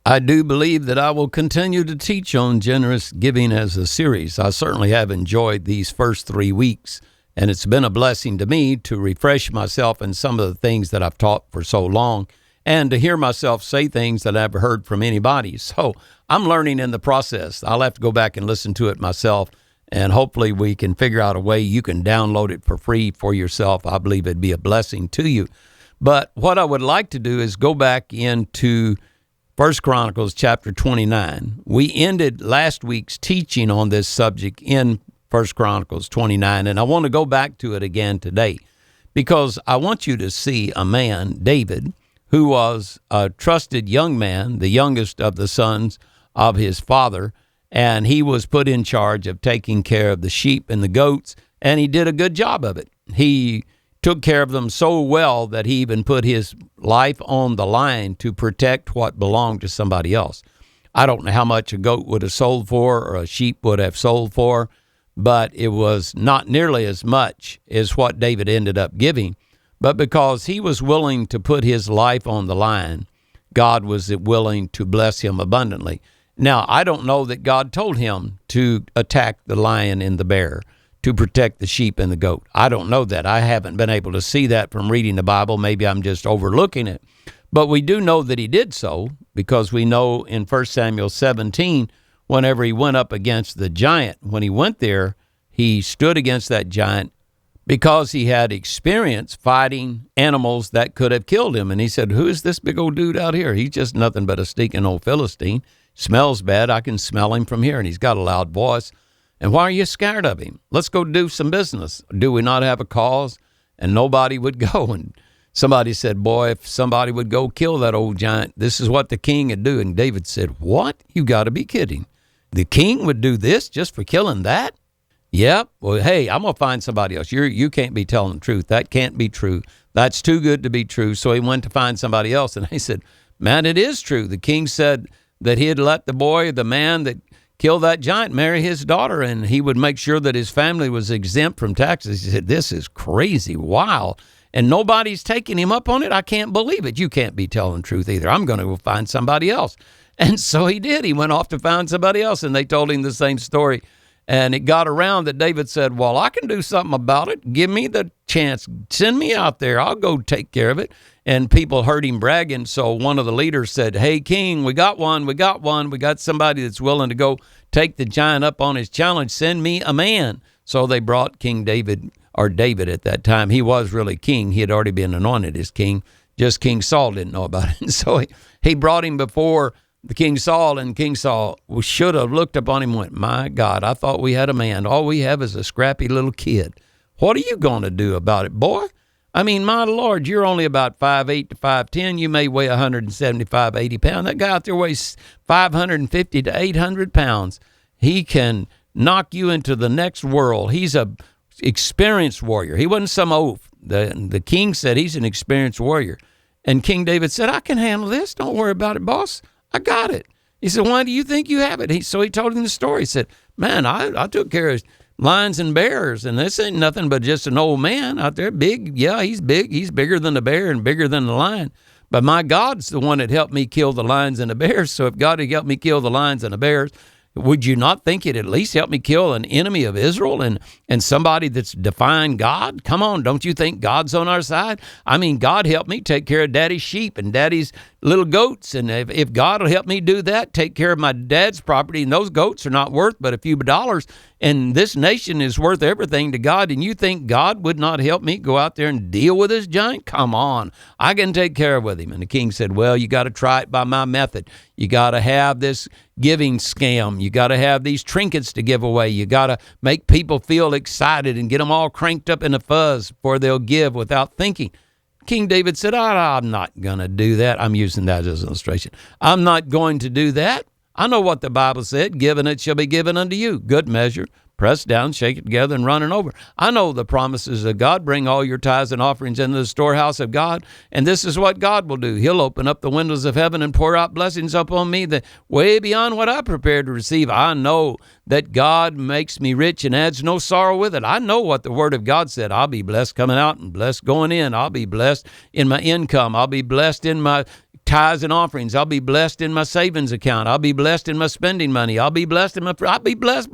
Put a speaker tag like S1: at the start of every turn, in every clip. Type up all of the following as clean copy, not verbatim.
S1: I do believe that I will continue to teach on generous giving as a series. I certainly have enjoyed these first 3 weeks, and it's been a blessing to me to refresh myself in some of the things that I've taught for so long and to hear myself say things that I've heard from anybody. So I'm learning in the process. I'll have to go back and listen to it myself, and hopefully we can figure out a way you can download it for free for yourself. I believe it'd be a blessing to you. But what I would like to do is go back into 1 Chronicles chapter 29. We ended last week's teaching on this subject in 1 Chronicles 29, and I want to go back to it again today because I want you to see a man, David, who was a trusted young man, the youngest of the sons of his father, and he was put in charge of taking care of the sheep and the goats, and he did a good job of it. He took care of them so well that he even put his life on the line to protect what belonged to somebody else. I don't know how much a goat would have sold for or a sheep would have sold for, but it was not nearly as much as what David ended up giving. But because he was willing to put his life on the line, God was willing to bless him abundantly. Now, I don't know that God told him to attack the lion and the bear to protect the sheep and the goat. I don't know that. I haven't been able to see that from reading the Bible. Maybe I'm just overlooking it. But we do know that he did so because we know in 1 Samuel 17, whenever he went up against the giant, when he went there, he stood against that giant because he had experience fighting animals that could have killed him. And he said, who is this big old dude out here? He's just nothing but a stinking old Philistine. Smells bad. I can smell him from here. And he's got a loud voice. And why are you scared of him? Let's go do some business. Do we not have a cause? And nobody would go. And somebody said, boy, if somebody would go kill that old giant, this is what the king would do. And David said, what? You got to be kidding. The king would do this just for killing that? Yep. Well, hey, I'm going to find somebody else. You can't be telling the truth. That can't be true. That's too good to be true. So he went to find somebody else. And they said, man, it is true. The king said that he had let the man that kill that giant, marry his daughter, and he would make sure that his family was exempt from taxes. He said, this is crazy, wild, and nobody's taking him up on it. I can't believe it. You can't be telling the truth either. I'm going to go find somebody else. And so he did. He went off to find somebody else, and they told him the same story. And it got around that David said, well, I can do something about it. Give me the chance. Send me out there. I'll go take care of it. And people heard him bragging. So one of the leaders said, hey, king, we got one. We got somebody that's willing to go take the giant up on his challenge. Send me a man. So they brought King David, or David at that time. He was really king. He had already been anointed as king. Just King Saul didn't know about it. And so he brought him before the King Saul, and King Saul should have looked upon him and went, my God, I thought we had a man. All we have is a scrappy little kid. What are you going to do about it, boy? I mean, my Lord, you're only about 5'8" to 5'10". You may weigh 175, 80 pounds. That guy out there weighs 550 to 800 pounds. He can knock you into the next world. He's a experienced warrior. He wasn't some oaf. The king said he's an experienced warrior. And King David said, I can handle this. Don't worry about it, boss. I got it. He said, why do you think you have it? So he told him the story. He said, man, I took care of lions and bears, and this ain't nothing but just an old man out there. Big, yeah, he's big. He's bigger than the bear and bigger than the lion. But my God's the one that helped me kill the lions and the bears. So if God had helped me kill the lions and the bears, would you not think it at least help me kill an enemy of Israel and somebody that's defying God? Come on, don't you think God's on our side? I mean, God helped me take care of daddy's sheep and daddy's little goats. And if God will help me do that, take care of my dad's property, and those goats are not worth but a few dollars, and this nation is worth everything to God, and you think God would not help me go out there and deal with this giant? Come on, I can take care of him. And the king said, well, you got to try it by my method. You got to have this giving scam. You got to have these trinkets to give away. You got to make people feel excited and get them all cranked up in a fuzz before they'll give without thinking. King David said, I'm not going to do that. I'm using that as an illustration. I'm not going to do that. I know what the Bible said. Given it shall be given unto you. Good measure, pressed down, shake it together, and running over. I know the promises of God. Bring all your tithes and offerings into the storehouse of God, and this is what God will do. He'll open up the windows of heaven and pour out blessings upon me that way beyond what I prepared to receive. I know that God makes me rich and adds no sorrow with it. I know what the Word of God said. I'll be blessed coming out and blessed going in. I'll be blessed in my income. I'll be blessed in my tithes and offerings. I'll be blessed in my savings account. I'll be blessed in my spending money. I'll be blessed I'll be blessed.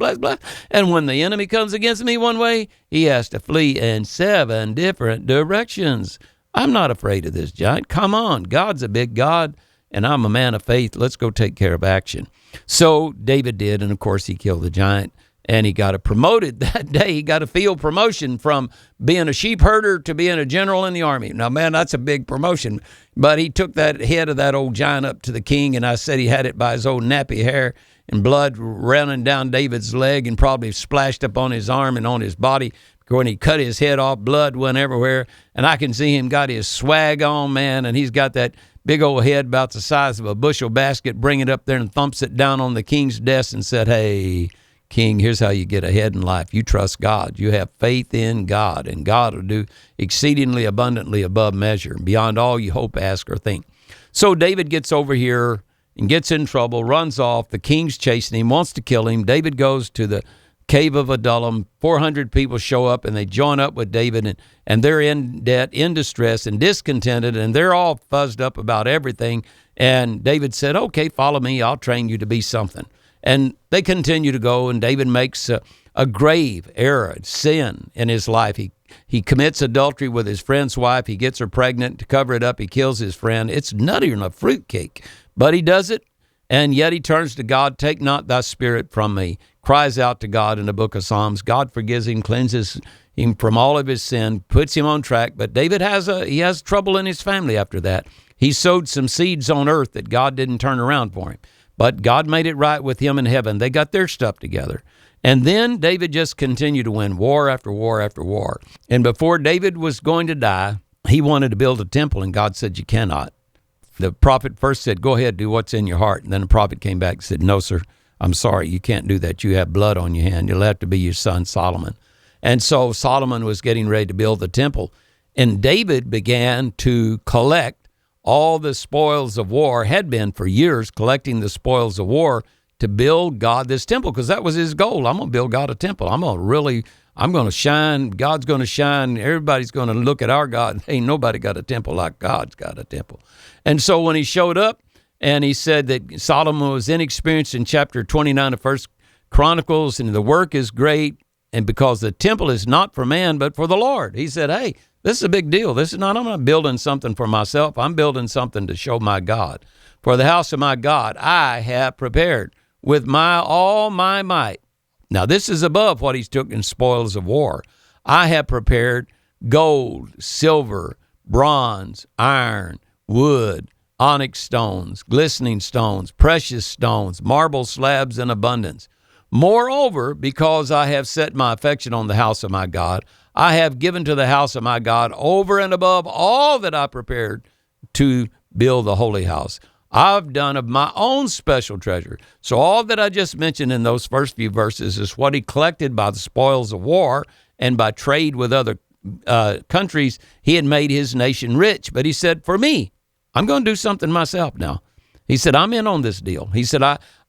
S1: And when the enemy comes against me one way, he has to flee in 7 different directions. I'm not afraid of this giant. Come on. God's a big God, and I'm a man of faith. Let's go take care of action. So David did, and of course he killed the giant. And he got promoted that day. He got a field promotion from being a sheep herder to being a general in the army. Now, man, that's a big promotion. But he took that head of that old giant up to the king, and I said he had it by his old nappy hair, and blood running down David's leg and probably splashed up on his arm and on his body. When he cut his head off, blood went everywhere. And I can see him got his swag on, man, and he's got that big old head about the size of a bushel basket, bring it up there and thumps it down on the king's desk and said, "Hey, King, here's how you get ahead in life. You trust God. You have faith in God, and God will do exceedingly abundantly above measure, beyond all you hope, ask, or think." So David gets over here and gets in trouble, runs off. The king's chasing him, wants to kill him. David goes to the cave of Adullam. 400 people show up, and they join up with David, and they're in debt, in distress, and discontented, and they're all fuzzed up about everything. And David said, "Okay, follow me. I'll train you to be something." And they continue to go, and David makes a grave error, sin in his life. He commits adultery with his friend's wife. He gets her pregnant. To cover it up, he kills his friend. It's nuttier than a fruitcake, but he does it, and yet he turns to God. "Take not thy spirit from me," cries out to God in the book of Psalms. God forgives him, cleanses him from all of his sin, puts him on track. But David has trouble in his family after that. He sowed some seeds on earth that God didn't turn around for him. But God made it right with him in heaven. They got their stuff together. And then David just continued to win war after war after war. And before David was going to die, he wanted to build a temple, and God said, "You cannot." The prophet first said, "Go ahead, do what's in your heart." And then the prophet came back and said, "No, sir, I'm sorry, you can't do that. You have blood on your hand. You'll have to be your son Solomon." And so Solomon was getting ready to build the temple. And David began to collect all the spoils of war, had been for years collecting the spoils of war to build God this temple, because that was his goal. I'm going to build God a temple. I'm going to shine. God's going to shine. Everybody's going to look at our God. Ain't nobody got a temple like God's got a temple. And so when he showed up and he said that Solomon was inexperienced in chapter 29 of First Chronicles, and the work is great, and because the temple is not for man but for the Lord, he said, "Hey, this is a big deal. I'm not building something for myself. I'm building something to show my God. For the house of my God, I have prepared with all my might." Now, this is above what he's took in spoils of war. "I have prepared gold, silver, bronze, iron, wood, onyx stones, glistening stones, precious stones, marble slabs in abundance. Moreover, because I have set my affection on the house of my God, I have given to the house of my God over and above all that I prepared to build the holy house. I've done of my own special treasure." So all that I just mentioned in those first few verses is what he collected by the spoils of war and by trade with other countries. He had made his nation rich. But he said, "For me, I'm going to do something myself now." He said, "I'm in on this deal." He said,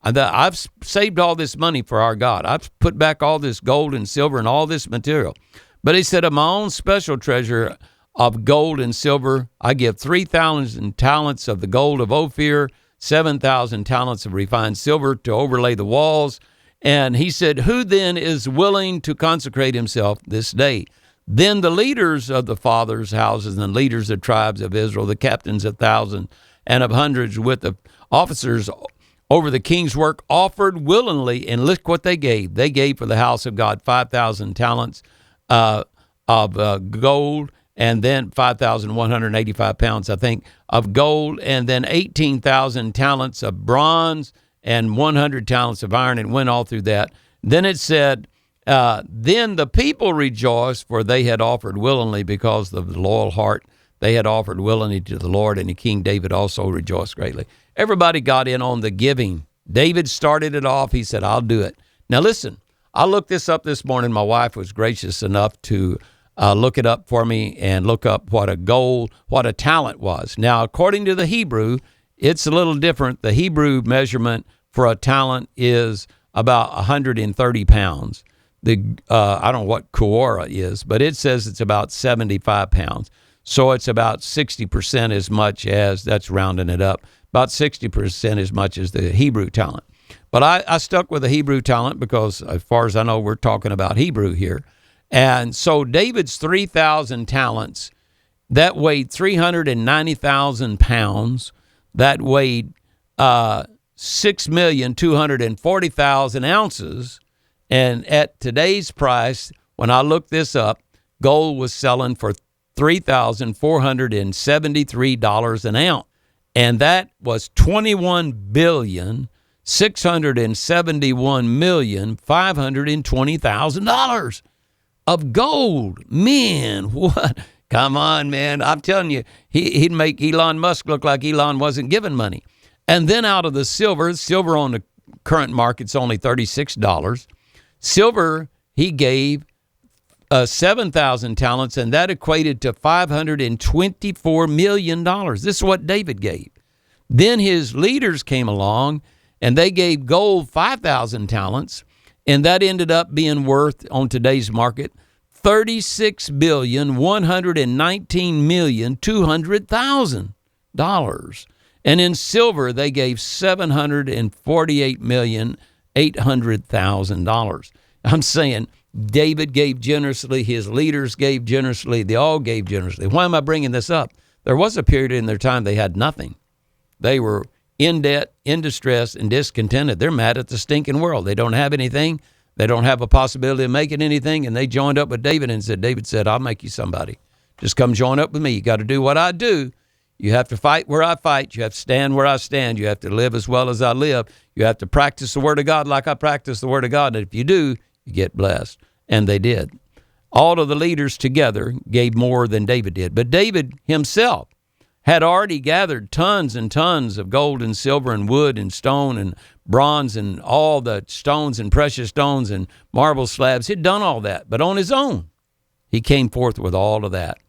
S1: I've saved all this money for our God. I've put back all this gold and silver and all this material. But he said, of my own special treasure of gold and silver, I give 3,000 talents of the gold of Ophir, 7,000 talents of refined silver to overlay the walls. And he said, "Who then is willing to consecrate himself this day?" Then the leaders of the fathers' houses and the leaders of tribes of Israel, the captains of thousands and of hundreds with the officers over the king's work, offered willingly, and look what they gave. They gave for the house of God 5,000 talents of gold, and then 5,185 pounds, I think, of gold, and then 18,000 talents of bronze and 100 talents of iron, and went all through that. Then it said, then the people rejoiced, for they had offered willingly because of the loyal heart. They had offered willingly to the Lord, and King David also rejoiced greatly. Everybody got in on the giving. David started it off. He said, "I'll do it." Now listen, I looked this up this morning. My wife was gracious enough to look it up for me and look up what a talent was. Now, according to the Hebrew, it's a little different. The Hebrew measurement for a talent is about 130 pounds. I don't know what Korah is, but it says it's about 75 pounds. So it's about 60% as much as, that's rounding it up, about 60% as much as the Hebrew talent. But I stuck with the Hebrew talent because, as far as I know, we're talking about Hebrew here. And so David's 3,000 talents, that weighed 390,000 pounds. That weighed 6,240,000 ounces. And at today's price, when I looked this up, gold was selling for $3,473 an ounce. And that was $21,671,520,000 of gold. Man, what? Come on, man. I'm telling you, he'd make Elon Musk look like Elon wasn't giving money. And then out of the silver on the current market's only $36. Silver, he gave 7,000 talents, and that equated to $524 million. This is what David gave. Then his leaders came along, and they gave gold 5,000 talents, and that ended up being worth, on today's market, $36,119,200,000. And in silver, they gave $748,800,000. I'm saying David gave generously, his leaders gave generously, they all gave generously. Why am I bringing this up? There was a period in their time they had nothing. They were in debt, in distress, and discontented. They're mad at the stinking world. They don't have anything. They don't have a possibility of making anything, and they joined up with David and said, David said, I'll make you somebody. Just come join up with me. You got to do what I do. You have to fight where I fight. You have to stand where I stand. You have to live as well as I live. You have to practice the Word of God like I practice the Word of God. And if you do, you get blessed. And they did. All of the leaders together gave more than David did. But David himself had already gathered tons and tons of gold and silver and wood and stone and bronze and all the stones and precious stones and marble slabs. He'd done all that. But on his own, he came forth with all of that.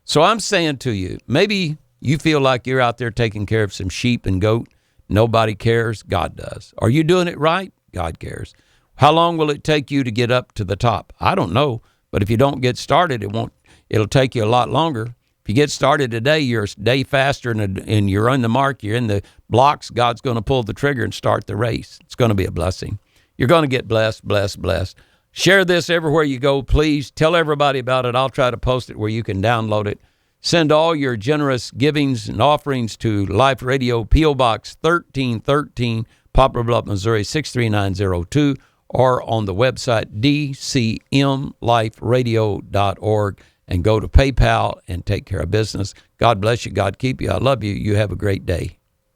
S1: So I'm saying to you, maybe you feel like you're out there taking care of some sheep and goat. Nobody cares. God does. Are you doing it right? God cares. How long will it take you to get up to the top? I don't know. But if you don't get started, it'll take you a lot longer. If you get started today, you're a day faster and you're on the mark, you're in the blocks, God's going to pull the trigger and start the race. It's going to be a blessing. You're going to get blessed, blessed, blessed. Share this everywhere you go, please. Tell everybody about it. I'll try to post it where you can download it. Send all your generous givings and offerings to Life Radio, P.O. Box 1313, Poplar Bluff, Missouri 63902, or on the website dcmliferadio.org. And go to PayPal and take care of business. God bless you. God keep you. I love you. You have a great day.